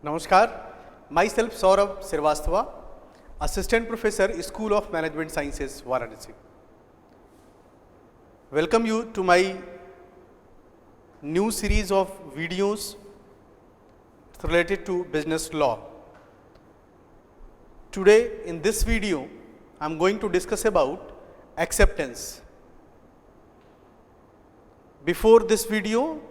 Namaskar, myself Saurabh Srivastava, Assistant Professor, School of Management Sciences, Varanasi. Welcome you to my new series of videos related to business law. Today in this video, I am going to discuss about acceptance. Before this video,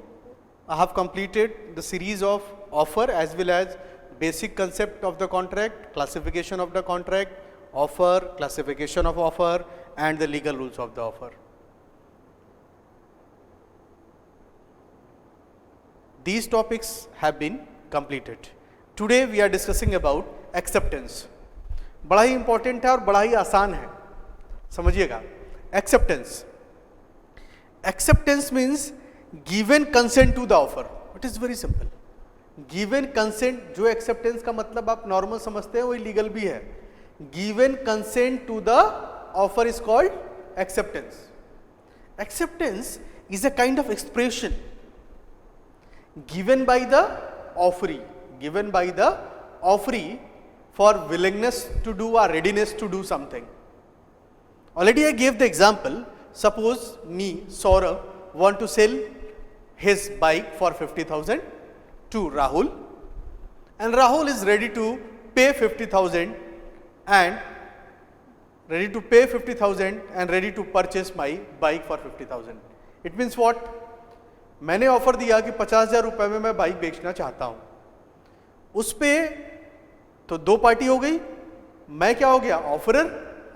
I have completed the series of offer as well as basic concept of the contract, classification of the contract, offer, classification of offer and the legal rules of the offer. These topics have been completed. Today we are discussing about acceptance. बड़ा ही important है और बड़ा ही आसान है, समझिएगा. Acceptance. Acceptance means given consent to the offer. It is very simple. Given consent, जो acceptance का मतलब आप normal समझते हैं वही legal भी है. Given consent to the offer is called acceptance. Acceptance is a kind of expression given by the offeree, for willingness to do or readiness to do something. Already I gave the example. Suppose me, Saurabh, want to sell his bike for 50,000 to Rahul, and Rahul is ready to pay 50,000 and ready to purchase my bike for 50,000. It means what? मैंने offer दिया कि 50,000 रुपए में मैं bike बेचना चाहता हूं. उस पे तो दो पार्टी हो गई. मैं क्या हो गया? ऑफरर,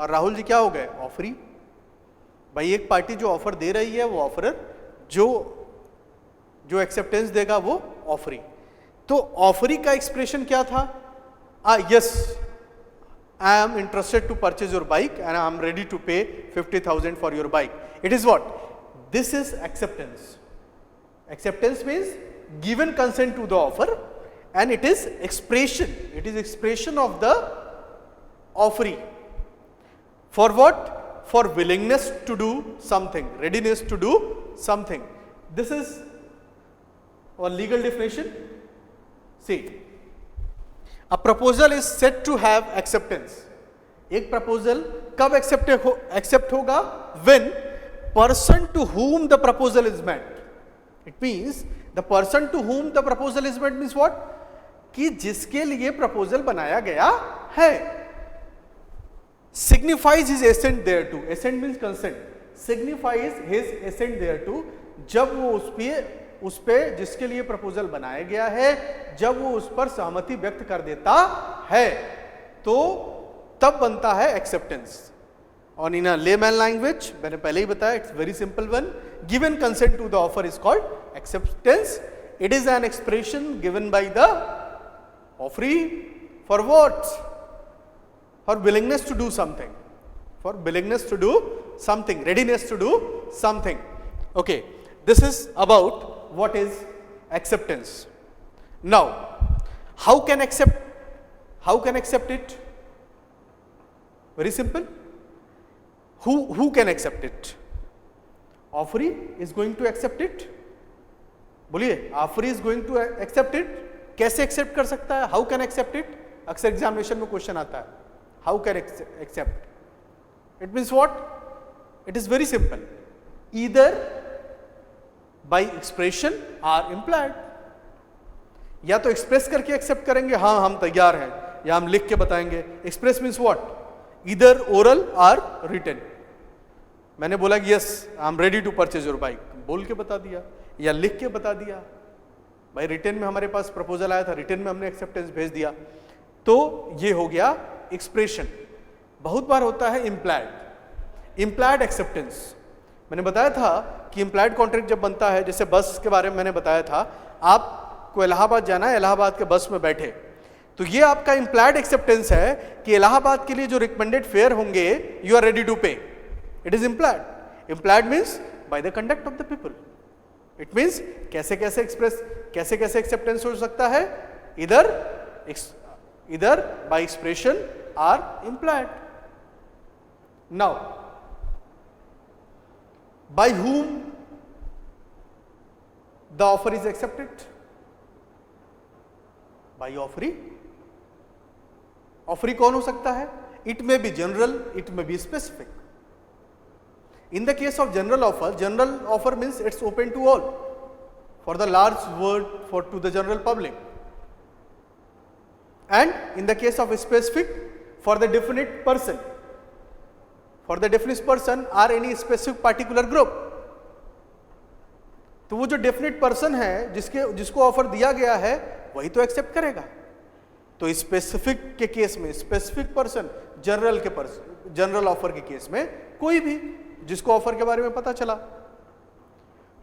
और राहुल जी क्या हो गए? ऑफरी. भाई एक पार्टी जो ऑफर दे रही है वो ऑफरर, जो एक्सेप्टेंस देगा वो ऑफरी. तो ऑफरी का एक्सप्रेशन क्या था? Yes, I am interested to purchase your bike and I am ready to pay 50,000 for your bike. It is what? This is acceptance. Acceptance means given consent to the offer, and it is expression. It is expression of the offeree. For what? For willingness to do something, readiness to do something. This is our legal definition. See, a proposal is said to have acceptance. एक proposal कब accept होगा? When person to whom the proposal is made. It means the person to whom the proposal is made means what? कि जिसके लिए proposal बनाया गया है. Signifies his assent thereto. Assent means consent. Signifies his assent thereto. जब वो उस पे जिसके लिए proposal बनाया गया है, जब वो उस पर सहमति व्यक्त कर देता है, तो तब बनता है acceptance. और in a layman language, मैंने पहले ही बताया, it's very simple one. Given consent to the offer is called acceptance. It is an expression given by the offeree for what? For willingness to do something. For willingness to do something, readiness to do something. Okay, this is about what is acceptance. Now, how can accept it? Very simple. Who can accept it? Offeree is going to accept it. बोलिए, offeree is going to accept it. कैसे accept कर सकता है? How can accept it? अक्सर examination में question आता है. How can accept? It means what? It is very simple. Either by expression or implied. या तो एक्सप्रेस करके एक्सेप्ट करेंगे, हाँ हम तैयार हैं, या हम लिख के बताएंगे. Express means what? Either oral or written. मैंने बोला कि yes I am ready to purchase your bike, बोल के बता दिया या लिख के बता दिया. भाई रिटन में हमारे पास प्रपोजल आया था, रिटन में हमने एक्सेप्टेंस भेज दिया. तो ये हो गया एक्सप्रेशन. बहुत बार होता है इम्प्लाइड एक्सेप्टेंस. मैंने बताया था कि इम्प्लाइड कॉन्ट्रैक्ट जब बनता है, जैसे बस के बारे में मैंने बताया था, आपको इलाहाबाद जाना है, इलाहाबाद के बस में बैठे, तो ये आपका इम्प्लाइड एक्सेप्टेंस है कि इलाहाबाद के लिए जो रिकमेंडेड फेयर होंगे यू आर रेडी टू पे. It is implied. Implied means by the conduct of the people. It means कैसे कैसे acceptance हो सकता है? Either by expression or implied. Now, by whom the offer is accepted? By offeree. Offeree कौन हो सकता है? It may be general, it may be specific. In the case of general offer means it's open to all, for the large world, to the general public. And in the case of specific, for the definite person, or any specific particular group. तो वो जो definite person है जिसको offer दिया गया है वही तो एक्सेप्ट करेगा। तो स्पेसिफिक के केस में स्पेसिफिक पर्सन, जनरल ऑफर के केस में कोई भी जिसको ऑफर के बारे में पता चला।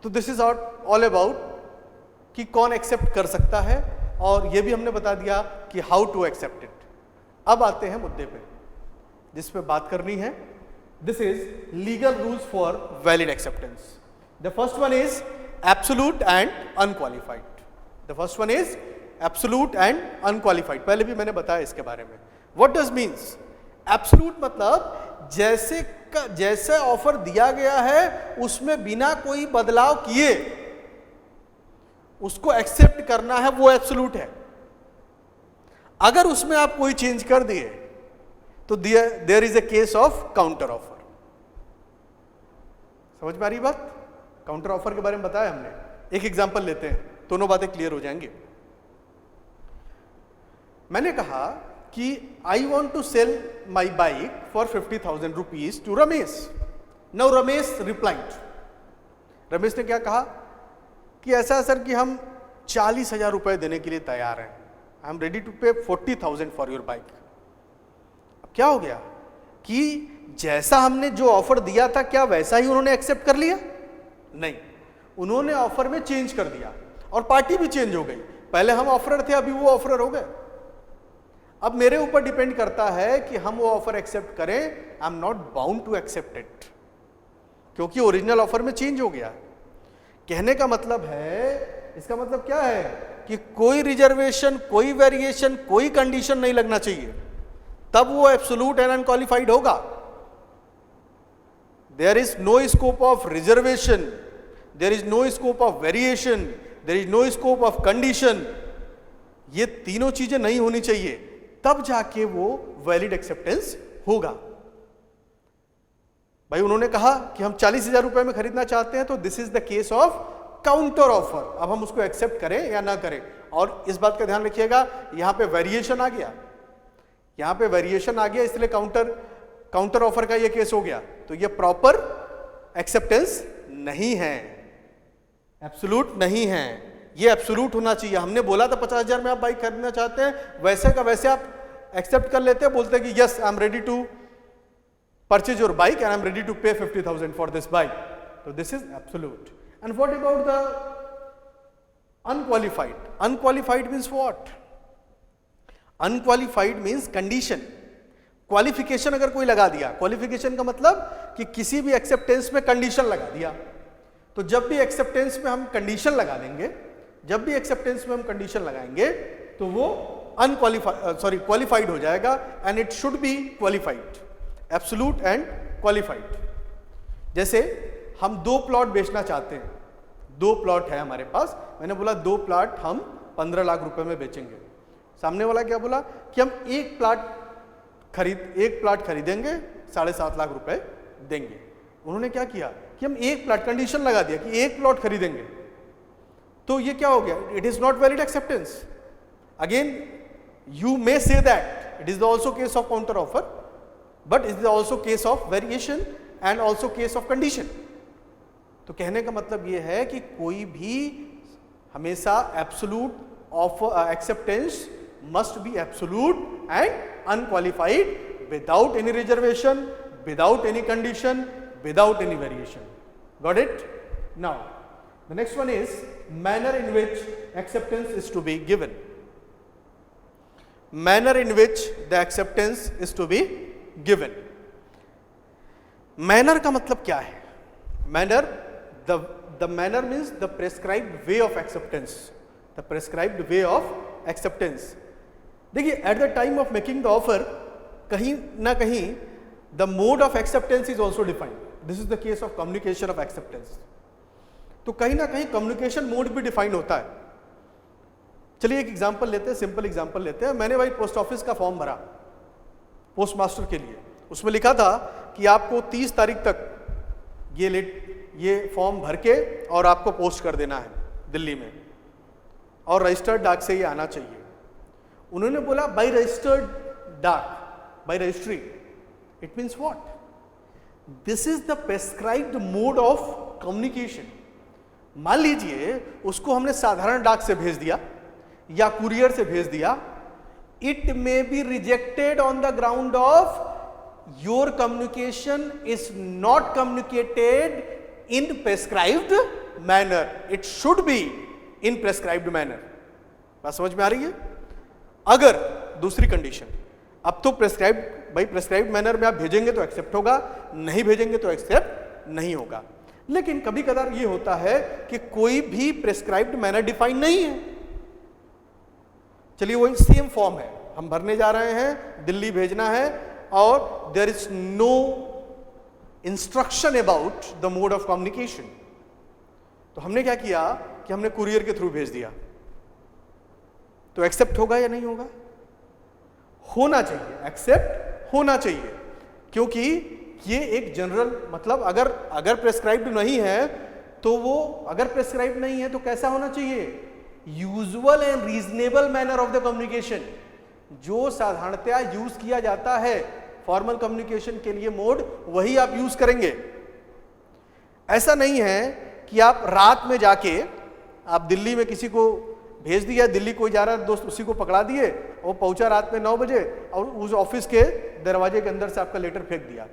तो दिस इज ऑल अबाउट कि कौन एक्सेप्ट कर सकता है, और ये भी हमने बता दिया कि हाउ टू एक्सेप्ट इट। अब आते हैं मुद्दे पे जिस पे बात करनी है। This is legal rules for valid acceptance. The first one is absolute and unqualified. पहले भी मैंने बताया इसके बारे में। What does means? एब्सोल्यूट मतलब जैसे ऑफर दिया गया है उसमें बिना कोई बदलाव किए उसको एक्सेप्ट करना है, वो एब्सोल्यूट है। अगर उसमें आप कोई चेंज कर दिए तो there is a case of counter offer. समझ में आ रही बात? काउंटर ऑफर के बारे में बताया हमने। एक एग्जांपल लेते हैं, दोनों बातें क्लियर हो जाएंगी। मैंने कहा कि I want to sell my bike for 50,000 rupees to Ramesh. Now Ramesh replied. Ramesh ने क्या कहा कि ऐसा सर कि हम 40,000 रुपए देने के लिए तैयार हैं। आई एम रेडी टू पे 40,000 फॉर योर बाइक। अब क्या हो गया कि जैसा हमने जो ऑफर दिया था क्या वैसा ही उन्होंने एक्सेप्ट कर लिया? नहीं, उन्होंने ऑफर में चेंज कर दिया और पार्टी भी चेंज हो गई। पहले हम ऑफरर थे, अभी वो ऑफरर हो गए। अब मेरे ऊपर डिपेंड करता है कि हम वो ऑफर एक्सेप्ट करें। I am not bound to accept it, क्योंकि ओरिजिनल ऑफर में चेंज हो गया। कहने का मतलब है, इसका मतलब क्या है कि कोई रिजर्वेशन, कोई वेरिएशन, कोई कंडीशन नहीं लगना चाहिए, तब वो एब्सोल्यूट एंड अनक्वालिफाइड होगा। There is no scope of reservation, there is no scope of variation, there is no scope of condition. ये तीनों चीजें नहीं होनी चाहिए, तब जाके वो वैलिड एक्सेप्टेंस होगा। भाई उन्होंने कहा कि हम 40,000 रुपए में खरीदना चाहते हैं, तो this is the case of counter offer. अब हम उसको एक्सेप्ट करें या ना करें। और इस बात का ध्यान रखिएगा, यहां पे वेरिएशन आ गया, यहां पे वेरिएशन आ गया, इसलिए काउंटर ऑफर का ये केस हो गया। तो ये प्रॉपर एक्सेप्टेंस नहीं है, एब्सोल्यूट नहीं है। ये एब्सोल्यूट होना चाहिए। हमने बोला था 50,000 में आप बाइक खरीदना चाहते हैं, वैसे का वैसे आप एक्सेप्ट कर लेते हैं, बोलते हैं कि yes I am ready to purchase your bike and I am ready to pay 50,000 for this bike. तो this is absolute. And what about the unqualified? Unqualified means what? Unqualified means condition. Qualification अगर कोई लगा दिया, qualification का मतलब कि किसी भी एक्सेप्टेंस में कंडीशन लगा दिया, तो जब भी एक्सेप्टेंस में हम कंडीशन लगा देंगे, जब भी एक्सेप्टेंस में हम कंडीशन लगाएंगे तो वो क्वालिफाइड हो जाएगा। And it should B qualified, absolute and qualified. जैसे हम 2 प्लॉट बेचना चाहते हैं, 2 प्लॉट है हमारे पास। मैंने बोला 2 प्लॉट हम 15 लाख रुपए में बेचेंगे। सामने वाला क्या बोला कि हम एक प्लॉट खरीदेंगे, 7.5 लाख रुपए देंगे। उन्होंने क्या किया कि हम एक प्लॉट, कंडीशन लगा दिया कि एक प्लॉट खरीदेंगे। तो ये क्या हो गया? It is not valid acceptance. Again you may say that it is also case of counter offer, but it is also case of variation and also case of condition. तो कहने का मतलब यह है कि कोई भी हमेशा absolute offer acceptance must be absolute and unqualified, without any reservation, without any condition, without any variation. Got it? Now the next one is manner in which acceptance is to be given. Manner in which the acceptance is to be given. Manner का मतलब क्या है? Manner, the manner means the prescribed way of acceptance. The prescribed way of acceptance. देखिए at the time of making the offer, कहीं ना कहीं the mode of acceptance is also defined. This is the case of communication of acceptance. तो कहीं ना कहीं communication mode भी define होता है। चलिए एक एग्जांपल लेते हैं, सिंपल एग्जांपल लेते हैं। मैंने भाई पोस्ट ऑफिस का फॉर्म भरा पोस्ट मास्टर के लिए, उसमें लिखा था कि आपको 30 तारीख तक ये फॉर्म भर के और आपको पोस्ट कर देना है दिल्ली में, और रजिस्टर्ड डाक से ये आना चाहिए। उन्होंने बोला बाई रजिस्टर्ड डाक, by registry, it means what? This is the prescribed mode of communication. मान लीजिए उसको हमने साधारण डाक से भेज दिया या कुरियर से भेज दिया, it may be rejected on the ground of your communication is not communicated in prescribed manner, it should be in prescribed manner. बात समझ में आ रही है? अगर दूसरी कंडीशन, अब तो प्रेस्क्राइब्ड मैनर में आप भेजेंगे तो एक्सेप्ट होगा, नहीं भेजेंगे तो एक्सेप्ट नहीं होगा। लेकिन कभी कभार ये होता है कि कोई भी प्रेस्क्राइब्ड मैनर डिफाइन नहीं है। चलिए वही सेम फॉर्म है, हम भरने जा रहे हैं, दिल्ली भेजना है, और there is no instruction about the mode of communication. तो हमने क्या किया कि हमने कुरियर के थ्रू भेज दिया, तो एक्सेप्ट होगा या नहीं होगा? होना चाहिए, एक्सेप्ट होना चाहिए, क्योंकि ये एक जनरल, मतलब अगर प्रेस्क्राइब्ड नहीं है तो वो, अगर प्रेस्क्राइब्ड नहीं है तो कैसा होना चाहिए? Usual and reasonable manner of the communication, जो साधारणतया यूज किया जाता है फॉर्मल कम्युनिकेशन के लिए मोड, वही आप यूज करेंगे। ऐसा नहीं है कि आप रात में जाके आप दिल्ली में किसी को भेज दिया, दिल्ली कोई जा रहा है दोस्त, उसी को पकड़ा दिए, वो पहुंचा रात में 9 बजे और उस ऑफिस के दरवाजे के अंदर से आपका लेटर फेंक दिया।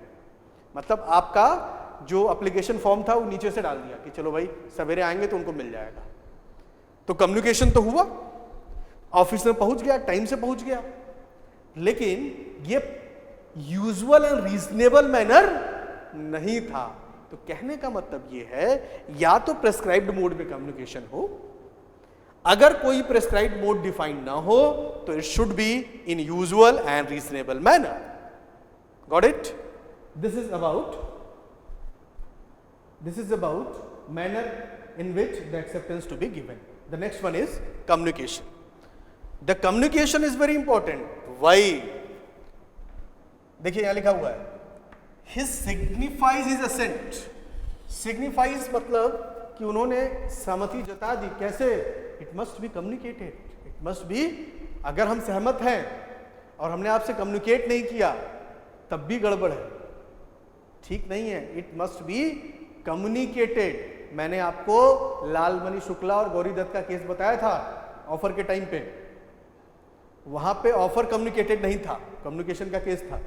मतलब आपका जो एप्लीकेशन फॉर्म था वो नीचे से डाल दिया कि चलो भाई सवेरे आएंगे तो उनको मिल जाएगा। तो कम्युनिकेशन तो हुआ, ऑफिस में पहुंच गया, टाइम से पहुंच गया, लेकिन ये यूजुअल एंड रीजनेबल मैनर नहीं था। तो कहने का मतलब ये है, या तो प्रेस्क्राइब्ड मोड में कम्युनिकेशन हो, अगर कोई प्रेस्क्राइब्ड मोड डिफाइन ना हो तो it should be in usual and reasonable manner. Got it? This is about manner in which the acceptance to be given. The next one is communication. The communication is very important. Why? देखिए यहां लिखा हुआ है, his signifies his assent. Signifies मतलब कि उन्होंने सहमति जता दी। कैसे? It must be communicated. It must be, अगर हम सहमत हैं और हमने आपसे कम्युनिकेट नहीं किया तब भी गड़बड़ है, ठीक नहीं है। It must be communicated. मैंने आपको लालमणि शुक्ला और गौरी दत्त का केस बताया था ऑफर के टाइम पे, वहां पे ऑफर कम्युनिकेटेड नहीं था, कम्युनिकेशन का केस था।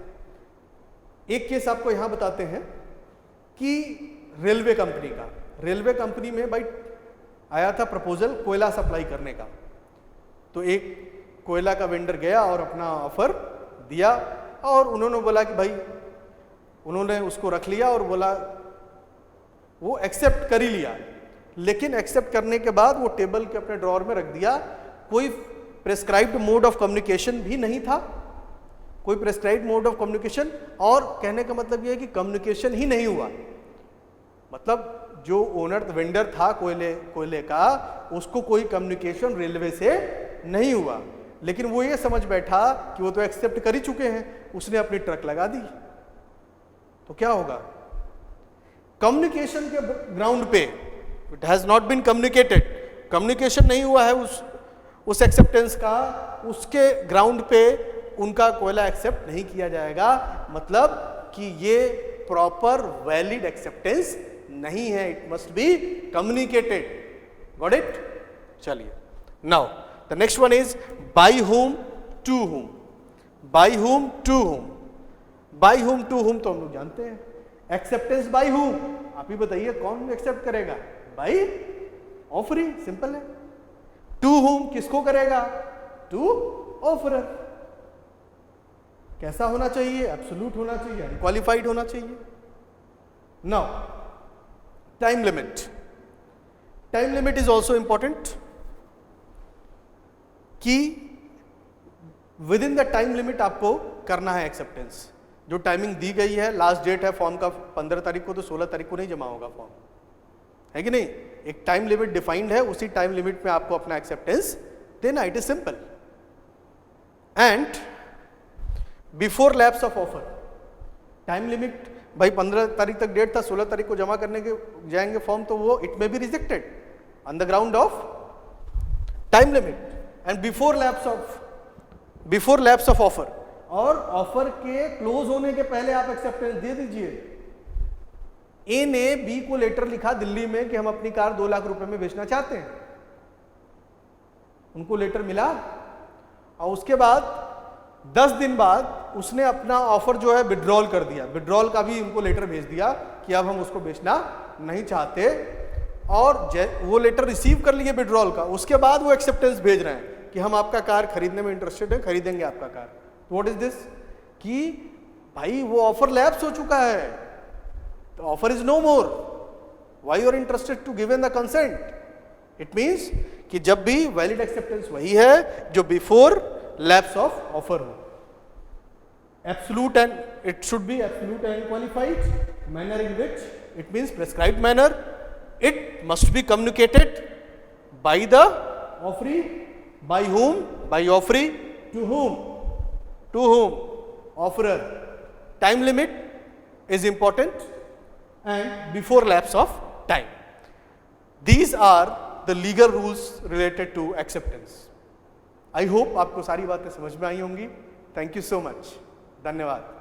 एक केस आपको यहां बताते हैं कि रेलवे कंपनी का, रेलवे कंपनी में भाई आया था प्रपोजल कोयला सप्लाई करने का, तो एक कोयला का वेंडर गया और अपना ऑफर दिया और उन्होंने बोला कि भाई, उन्होंने उसको रख लिया और बोला, वो एक्सेप्ट कर ही लिया, लेकिन एक्सेप्ट करने के बाद वो टेबल के अपने ड्रॉअर में रख दिया। कोई प्रेस्क्राइब्ड मोड ऑफ कम्युनिकेशन भी नहीं था, कोई प्रेस्क्राइब्ड मोड ऑफ कम्युनिकेशन, और कहने का मतलब ये है कि कम्युनिकेशन ही नहीं हुआ। मतलब जो ओनर वेंडर था कोयले का, उसको कोई कम्युनिकेशन रेलवे से नहीं हुआ, लेकिन वो ये समझ बैठा कि वो तो एक्सेप्ट कर ही चुके हैं, उसने अपनी ट्रक लगा दी। तो क्या होगा? कम्युनिकेशन के ग्राउंड पे it has not been communicated, communication नहीं हुआ है उस एक्सेप्टेंस का, उसके ग्राउंड पे उनका कोयला एक्सेप्ट नहीं किया जाएगा। मतलब कि ये प्रॉपर वैलिड एक्सेप्टेंस नहीं है, it must be communicated. Got it? चलिए, now the next one is by whom to whom. By whom to whom, by whom to whom तो हम लोग जानते हैं। एक्सेप्टेंस बाय हुम, आप ही बताइए कौन एक्सेप्ट करेगा? बाय ऑफरी, सिंपल है। टू हुम किसको करेगा? To offeror. कैसा होना चाहिए? एब्सोल्यूट होना चाहिए, अनक्वालिफाइड होना चाहिए। Now time limit, time limit is also important कि within the time limit आपको करना है एक्सेप्टेंस। जो टाइमिंग दी गई है, लास्ट डेट है फॉर्म का 15 तारीख को, तो 16 तारीख को नहीं जमा होगा फॉर्म, है कि नहीं? एक टाइम लिमिट डिफाइंड है, उसी टाइम लिमिट में आपको अपना एक्सेप्टेंस देना, it is simple. And before lapse of offer, time limit, भाई 15 तारीख तक डेट था, 16 तारीख को जमा करने के जाएंगे फॉर्म, तो वो it may be rejected on the ground of time limit. And before lapse of offer, और ऑफर के क्लोज होने के पहले आप एक्सेप्टेंस दे दीजिए. ए ने बी को लेटर लिखा दिल्ली में कि हम अपनी कार 2 लाख रुपए में बेचना चाहते हैं. उनको लेटर मिला और उसके बाद 10 दिन बाद उसने अपना ऑफर जो है विड्रॉल कर दिया. विड्रॉल का भी उनको लेटर भेज दिया कि अब हम उसको बेचना नहीं चाहते, और वो लेटर रिसीव कर लिए विड्रॉल का. उसके बाद वो एक्सेप्टेंस भेज रहे हैं कि हम आपका कार खरीदने में इंटरेस्टेड है, खरीदेंगे आपका कार. What is this? कि भाई वो ऑफर लैप्स हो चुका है, तो offer is no more. Why you are interested to give in the consent? It means कि जब भी वैलिड एक्सेप्टेंस वही है जो बिफोर लैप्स ऑफ ऑफर हो. Absolute and it should be absolute and qualified manner in which, it means prescribed manner. It must be communicated by the offeree. By whom? By offeree. To whom? To whom? Offerer. Time limit is important, and before lapse of time. These are the legal rules related to acceptance. I hope आपको सारी बातें समझ में आई होंगी. Thank you so much. धन्यवाद.